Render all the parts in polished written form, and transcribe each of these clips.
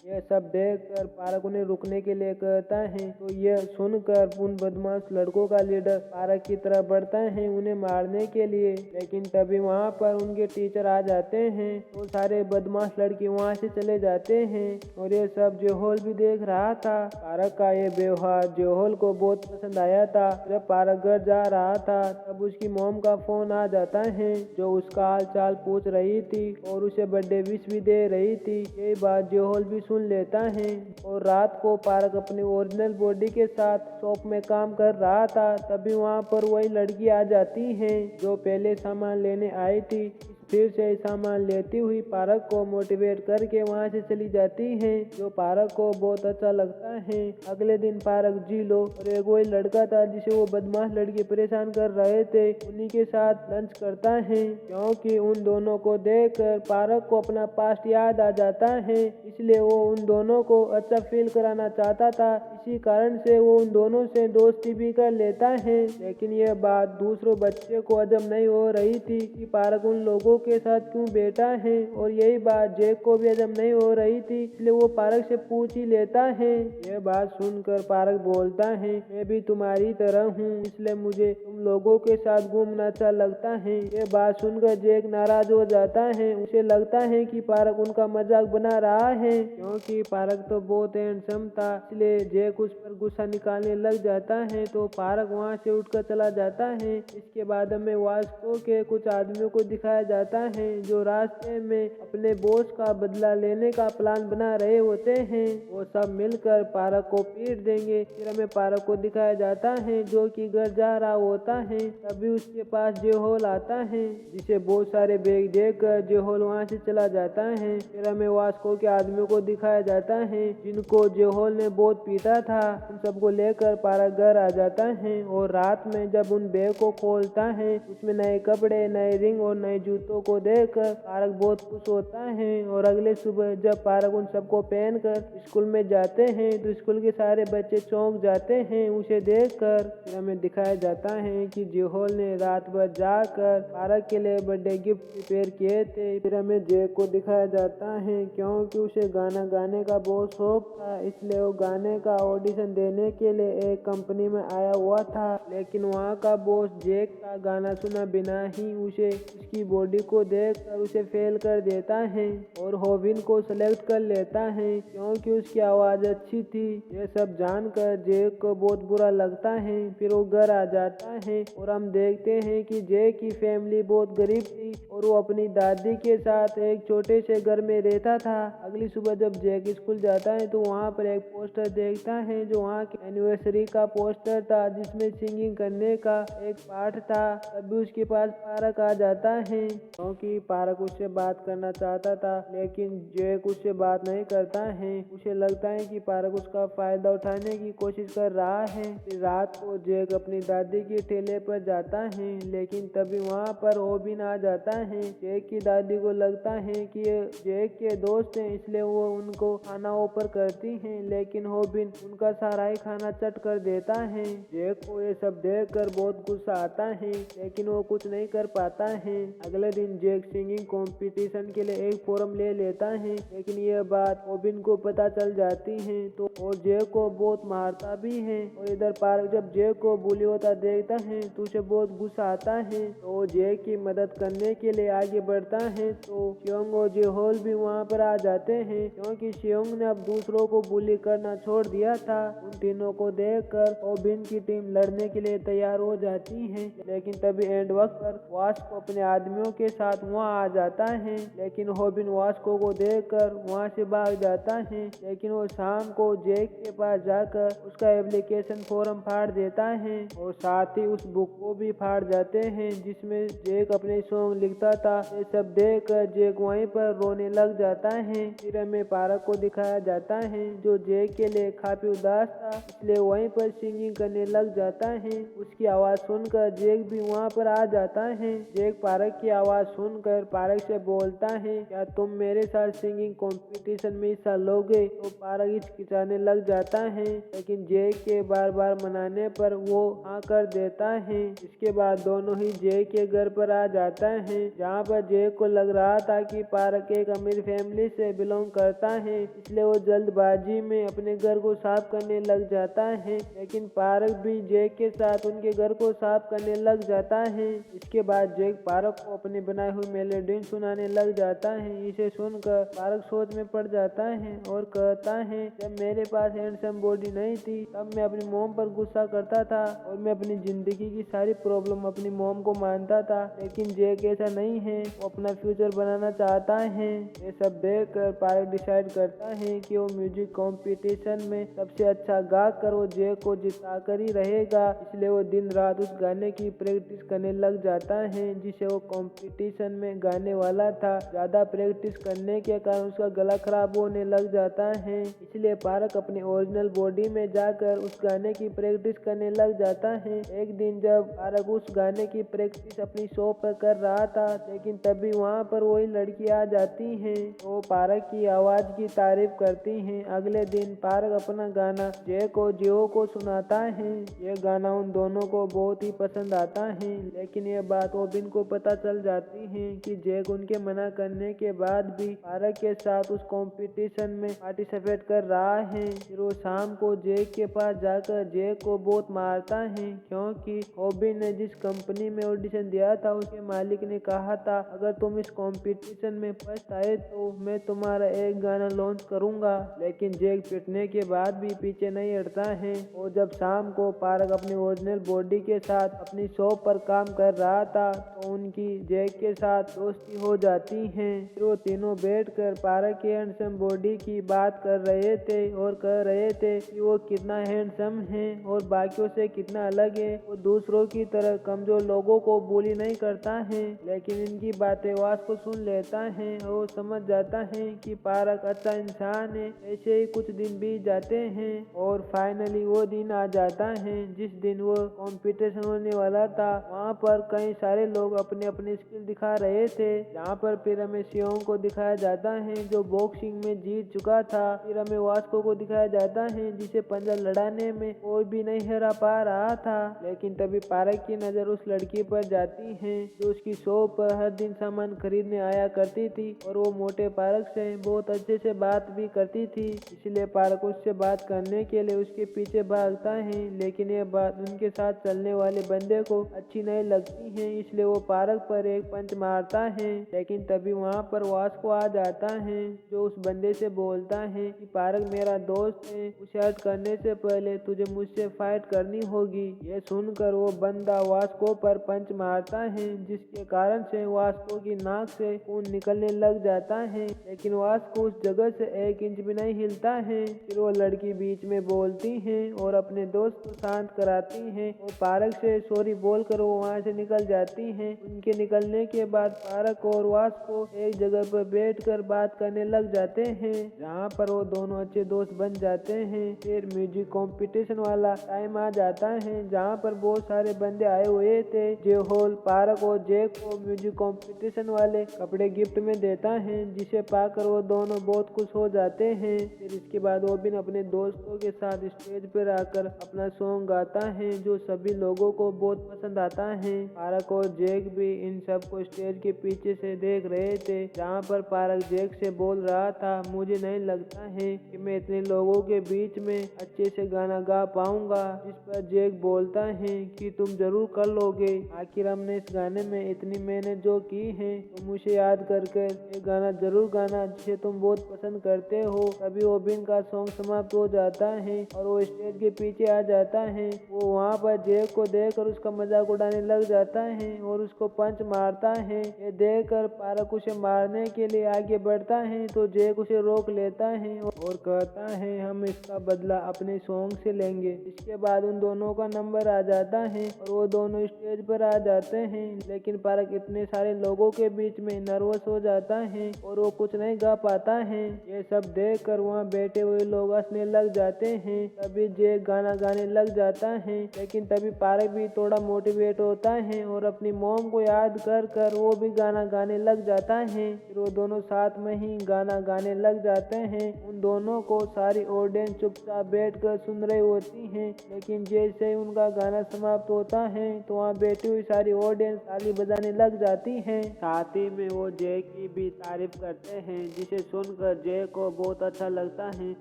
यह सब देखकर पारक उन्हें रुकने के लिए कहता है। तो यह सुनकर उन बदमाश लड़कों का लीडर पारक की तरफ बढ़ता है उन्हें मारने के लिए, लेकिन तभी वहाँ पर उनके टीचर आ जाते हैं। तो सारे बदमाश लड़के वहाँ से चले जाते हैं और ये सब जोहोल भी देख रहा था। पारक का ये व्यवहार जोहोल को बहुत पसंद आया था। जब पारक घर जा रहा था तब उसकी मॉम का फोन आ जाता है जो उसका हाल चाल पूछ रही थी और उसे बर्थडे विश भी दे रही थी। ये बात जोहोल भी सुन लेता है और रात को पारक अपनी ओरिजिनल बॉडी के साथ शॉप में काम कर रहा था। तभी वहाँ पर वही लड़की आ जाती है जो पहले सामान लेने आई थी। फिर से सामान लेती हुई पारक को मोटिवेट करके वहाँ से चली जाती है जो पारक को बहुत अच्छा लगता है। अगले दिन पारक जीलो और एक वही लड़का था जिसे वो बदमाश लड़के परेशान कर रहे थे उन्हीं के साथ लंच करता है, क्योंकि उन दोनों को देखकर पारक को अपना पास्ट याद आ जाता है, इसलिए वो उन दोनों को अच्छा फील कराना चाहता था। इसी कारण से वो उन दोनों से दोस्ती भी कर लेता है। लेकिन यह बात दूसरों बच्चे को हजम नहीं हो रही थी कि पारक उन लोगों के साथ क्यों बैठा है, और यही बात जैक को भी हजम नहीं हो रही थी, इसलिए वो पारक से पूछ ही लेता है। यह बात सुनकर पारक बोलता है, मैं भी तुम्हारी तरह हूँ, इसलिए मुझे तुम लोगों के साथ घूमना अच्छा लगता है। यह बात सुनकर जैक नाराज हो जाता है। उसे लगता है कि पारक उनका मजाक बना रहा है, क्योंकि पारक तो बहुत हैंडसम था, इसलिए जैक उस पर गुस्सा निकालने लग जाता है। तो पारक वहाँ से उठकर चला जाता है। इसके बाद हमें वास्को के कुछ आदमियों को दिखाया जाता है जो रास्ते में अपने बॉस का बदला लेने का प्लान बना रहे होते हैं। वो सब मिलकर पारक को पीट देंगे। फिर हमें पारक को दिखाया जाता है जो कि घर जा रहा होता है। तभी उसके पास जोहोल आता है जिसे बहुत सारे बैग देकर जोहोल वहाँ से चला जाता है। फिर हमें वास्को के आदमियों को दिखाया जाता है जिनको जोहोल ने बहुत पीटा था। उन सबको लेकर पारक घर आ जाता है और रात में जब उन बैग को खोलता है उसमें नए कपड़े, नए रिंग और नए जूतों को देखकर पारक बहुत खुश होता है। और अगले सुबह जब पारक उन सबको पहनकर स्कूल में जाते हैं तो स्कूल के सारे बच्चे चौंक जाते हैं उसे देखकर। फिर हमें दिखाया जाता है कि जोहोल ने रात भर जाकर पारक के लिए बर्थडे गिफ्ट प्रिपेयर किए थे। फिर हमें जैक को दिखाया जाता है क्योंकि उसे गाना गाने का बहुत शौक था, इसलिए वो गाने का ऑडिशन देने के लिए एक कंपनी में आया हुआ था। लेकिन वहाँ का बॉस जैक का गाना सुना बिना ही उसे उसकी बॉडी को देखकर उसे फेल कर देता है और होबिन को सेलेक्ट कर लेता है क्योंकि उसकी आवाज़ अच्छी थी। यह सब जानकर जैक को बहुत बुरा लगता है। फिर वो घर आ जाता है और हम देखते हैं कि जैक की फैमिली बहुत गरीब थी और वो अपनी दादी के साथ एक छोटे से घर में रहता था। अगली सुबह जब जैक स्कूल जाता है तो वहाँ पर एक पोस्टर देखता है जो वहाँ के एनिवर्सरी का पोस्टर था जिसमें सिंगिंग करने का एक पार्ट था। तभी उसके पास पारक आ जाता है क्योंकि पारक उससे बात करना चाहता था, लेकिन जैक उससे बात नहीं करता है। उसे लगता है कि पारक उसका फायदा उठाने की कोशिश कर रहा है। फिर रात को जैक अपनी दादी के ठेले पर जाता है, लेकिन तभी वहाँ पर होबिन आ जाता है। जैक की दादी को लगता है कि ये जैक के दोस्त हैं, इसलिए वो उनको खाना ऑफर करती हैं, लेकिन होबिन उनका सारा ही खाना चट कर देता है। जैक को ये सब देखकर बहुत गुस्सा आता है, लेकिन वो कुछ नहीं कर पाता है। अगले दिन जैक सिंगिंग कंपटीशन के लिए एक फॉर्म ले लेता है, लेकिन यह बात होबिन को पता चल जाती है तो और जैक को बहुत मारता भी है। और इधर पार्क जब जैक को बुली होता देखता है तो उसे बहुत गुस्सा आता है, तो जैक की मदद करने के लिए आगे बढ़ता है। तो शियोंग और जोहोल भी वहाँ पर आ जाते हैं क्योंकि शियोंग ने अब दूसरों को बुली करना छोड़ दिया था। उन तीनों को देखकर होबिन की टीम लड़ने के लिए तैयार हो जाती है, लेकिन तभी एंड वक्त पर वास्को अपने आदमियों के साथ वहाँ आ जाता है। लेकिन होबिन वास्को को देखकर वहाँ से भाग जाता है, लेकिन वो शाम को जैक के पास जाकर उसका एप्लीकेशन फॉर्म फाड़ देता है और साथ ही उस बुक को भी फाड़ जाते हैं जिसमें जैक अपने सॉन्ग लिखता था। ये सब देखकर जैक वहीं पर रोने लग जाता है। फिर हमें पारक को दिखाया जाता है जो जैक के लिए काफी उदास था, इसलिए वहीं पर सिंगिंग करने लग जाता है। उसकी आवाज सुनकर जैक भी वहाँ पर आ जाता है। जैक पारक की आवाज सुनकर पारक से बोलता है, क्या तुम मेरे साथ सिंगिंग कंपटीशन में हिस्सा लोगे? तो पारक हिचकिचाने लग जाता है, लेकिन जैक के बार बार मनाने पर वो हाँ कर देता देता है। इसके बाद दोनों ही जैक के घर पर आ जाता है, जहाँ पर जैक को लग रहा था कि पारक एक अमीर फैमिली से बिलोंग करता है, इसलिए वो जल्दबाजी में अपने घर को साफ करने लग जाता है। लेकिन पारक भी जैक के साथ उनके घर को साफ करने लग जाता है। इसके बाद जैक पारक को अपनी बनाई हुई मेलोडी सुनाने लग जाता है। इसे सुनकर पारक सोच में पड़ जाता है और कहता है, जब मेरे पास हैंडसम बॉडी नहीं थी तब मैं अपनी मोम पर गुस्सा करता था और मैं अपनी जिंदगी की सारी प्रॉब्लम अपनी मोम को मानता था। लेकिन जैक ऐसा नहीं है, वो अपना फ्यूचर बनाना चाहता है। ये सब देखकर पारक डिसाइड करता है कि वो म्यूजिक कंपटीशन में सबसे अच्छा गा कर वो जैक को जिता कर ही रहेगा। इसलिए वो दिन रात उस गाने की प्रैक्टिस करने लग जाता है जिसे वो कंपटीशन में गाने वाला था। ज्यादा प्रैक्टिस करने के कारण उसका गला खराब होने लग जाता है, इसलिए पारक अपनी ओरिजिनल बॉडी में जाकर उस गाने की प्रैक्टिस करने लग जाता है। एक दिन जब पारक उस गाने की प्रैक्टिस अपनी शॉप पर कर रहा था, लेकिन तभी वहाँ पर वही लड़की आ जाती है। वो पारक की आवाज की तारीफ करती है। अगले दिन पारक अपना गाना जैक और जियो को सुनाता है। ये गाना उन दोनों को बहुत ही पसंद आता है, लेकिन ये बात ओबिन को पता चल जाती है कि जैक उनके मना करने के बाद भी पारक के साथ उस कंपटीशन में पार्टिसिपेट कर रहा है। फिर वो शाम को जैक के पास जाकर जैक को बहुत मारता है, क्योंकि ओबिन ने जिस कंपनी में ऑडिशन दिया था उसके मालिक ने कहा था, अगर तुम इस कंपटीशन में फर्स्ट आए तो मैं तुम्हारा एक गाना लॉन्च करूंगा। लेकिन जैक पिटने के बाद भी पीछे नहीं हटता है। और जब शाम को पारक अपनी ओरिजिनल बॉडी के साथ अपनी शॉप पर काम कर रहा था, तो उनकी जैक के साथ दोस्ती हो जाती है। फिर वो तीनों बैठकर पारक के हैंडसम बॉडी की बात कर रहे थे और कह रहे थे कि वो कितना हैंडसम है और बाकियों से कितना अलग है। वो दूसरों की तरह कमजोर लोगों को बुली नहीं करता है। लेकिन इनकी बातें वास को सुन लेता है और वो समझ जाता है कि पारक अच्छा इंसान है। ऐसे ही कुछ दिन बीत जाते हैं और फाइनली वो दिन आ जाता है जिस दिन वो कंपटीशन होने वाला था। वहाँ पर कई सारे लोग अपने अपने स्किल दिखा रहे थे, जहाँ पर फिर हमें सियोंग को दिखाया जाता है जो बॉक्सिंग में जीत चुका था। फिर हमें वास्को को दिखाया जाता है जिसे पंजा लड़ाने में कोई भी नहीं हरा पा रहा था। लेकिन तभी पारक की नजर उस लड़की पर जाती है जो उसकी शॉप पर हर दिन सामान खरीदने आया करती थी और वो मोटे पारक से बहुत अच्छे से बात भी करती थी। इसलिए पारक उससे बात करने के लिए उसके पीछे भागता है, लेकिन ये बात उनके साथ चलने वाले बंदे को अच्छी नहीं लगती है, इसलिए वो पारक पर एक पंच मारता है। लेकिन तभी वहाँ पर वास्को आ जाता है जो उस बंदे से बोलता है कि पारक मेरा दोस्त है, उसे हर्ट करने से पहले तुझे मुझसे फाइट करनी होगी। ये सुनकर वो बंदा वास्को पर पंच मारता है, जिसके कारण से वास्को की नाक से खून निकलने लग जाता है, लेकिन वास्को उस जगह से 1 इंच भी नहीं हिलता है। फिर वो लड़की बीच में बोलती है और अपने दोस्त को शांत कराती है और पारक से सॉरी बोलकर वो वहाँ से निकल जाती है। उनके निकलने के बाद पारक और वास्को एक जगह पर बैठकर बात करने लग जाते हैं, जहाँ पर वो दोनों अच्छे दोस्त बन जाते हैं। फिर म्यूजिक कंपटीशन वाला टाइम आ जाता है, जहाँ पर बहुत सारे बंदे आए हुए थे। जे होल पारक और जैक को म्यूजिक कंपटीशन वाले कपड़े गिफ्ट में देता है, जिसे पाकर वो दोनों बहुत खुश हो जाते हैं। फिर इसके बाद ओबिन अपने दोस्तों के साथ स्टेज पर आकर अपना सॉन्ग गाता है जो सभी लोगों को बहुत पसंद आता है। पारक और जैक भी इन सब को स्टेज के पीछे से देख रहे थे, जहाँ पर पारक जैक से बोल रहा था, मुझे नहीं लगता है कि मैं इतने लोगों के बीच में अच्छे से गाना गा पाऊंगा। जिस पर जैक बोलता है कि तुम जरूर कर लोगे, आखिर हमने इस गाने में इतनी मेहनत जो की है, तुम उसे याद करके एक गाना जरूर गाना जिसे तुम बहुत पसंद करते हो। तभी ओबिन का सॉन्ग समाप्त हो जाता है और वो स्टेज के पीछे आ जाता है। वो वहाँ पर जैक को देखकर उसका मजाक उड़ाने लग जाता है और उसको पंच मारता है। ये देखकर पारक उसे मारने के लिए आगे बढ़ता है, तो जैक उसे रोक लेता है और कहता है हम इसका बदला अपने सॉन्ग से लेंगे। इसके बाद उन दोनों का नंबर आ जाता है और वो दोनों स्टेज पर आ जाते हैं, लेकिन पारक इतने सारे लोगों के बीच में नर्वस हो जाता है और वो कुछ नहीं गा पाता है। ये सब देखकर वहाँ बैठे हुए लोग हंसने लग जाते हैं। तभी जैक गाना गाने लग जाता है, लेकिन तभी पारक भी थोड़ा मोटिवेट होता है और अपनी मॉम को याद कर कर वो भी गाना गाने लग जाता है। फिर वो दोनों साथ में ही गाना गाने लग जाते हैं। उन दोनों को सारी ऑडियंस चुपचाप बैठ कर सुन रही होती है, लेकिन जैसे ही उनका गाना समाप्त होता है तो वहाँ बैठी हुई सारी ऑडियंस ताली बजाने लग जाती है। साथ ही में वो जय की भी तारीफ करते हैं, जिसे सुनकर जय को बहुत अच्छा लगता है।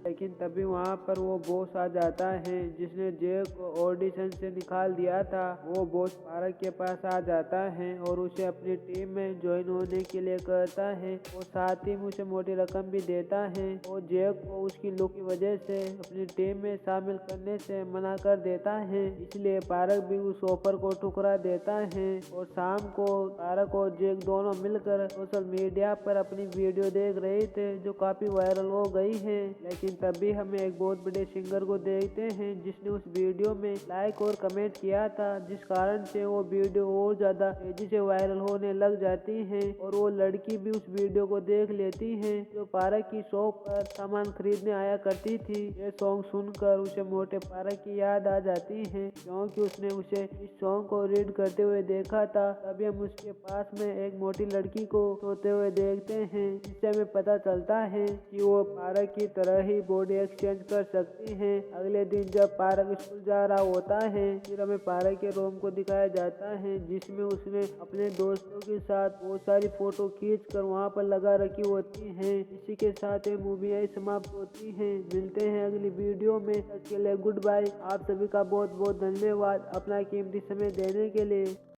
लेकिन तभी वहाँ पर वो बॉस आ जाता है जिसने जय को ऑडिशन से निकाल दिया था। वो बॉस पारक के पास आ जाता है और उसे अपनी टीम में ज्वाइन होने के लिए कहता है और साथ ही उसे मोटी रकम भी देता है। और जय को उसकी लुक की वजह से अपनी टीम में शामिल करने से मना कर देता है, इसलिए पारक भी उस ऑफर को ठुकरा देता है। और शाम को पारक और जैक दोनों मिलकर सोशल मीडिया पर अपनी वीडियो देख रहे थे जो काफी वायरल हो गई है। लेकिन तभी हमें एक बहुत बड़े सिंगर को देखते हैं जिसने उस वीडियो में लाइक और कमेंट किया था, जिस कारण से वो वीडियो और ज्यादा तेजी से वायरल होने लग जाती है। और वो लड़की भी उस वीडियो को देख लेती है जो पारक की शॉप पर सामान खरीदने आया करती थी। ये सॉन्ग सुनकर उसे मोटे पारक की याद आ जाती है, क्योंकि उसने उसे इस सॉन्ग को रीड करते हुए देखा था। तभी हम उसके पास में एक मोटी लड़की को सोते हुए देखते हैं, जिससे हमें पता चलता है कि वो पारक की तरह ही बॉडी एक्सचेंज कर सकती है। अगले दिन जब पारक स्कूल जा रहा होता है, फिर हमें पारक के रूम को दिखाया जाता है जिसमें उसने अपने दोस्तों के साथ बहुत सारी फोटो खींच कर वहाँ पर लगा रखी होती है। इसी के साथ ये मूवी यही समाप्त होती है। मिलते हैं अगली वीडियो में, तब के लिए गुड बाय। आप सभी का बहुत बहुत धन्यवाद अपना कीमती समय देने के लिए।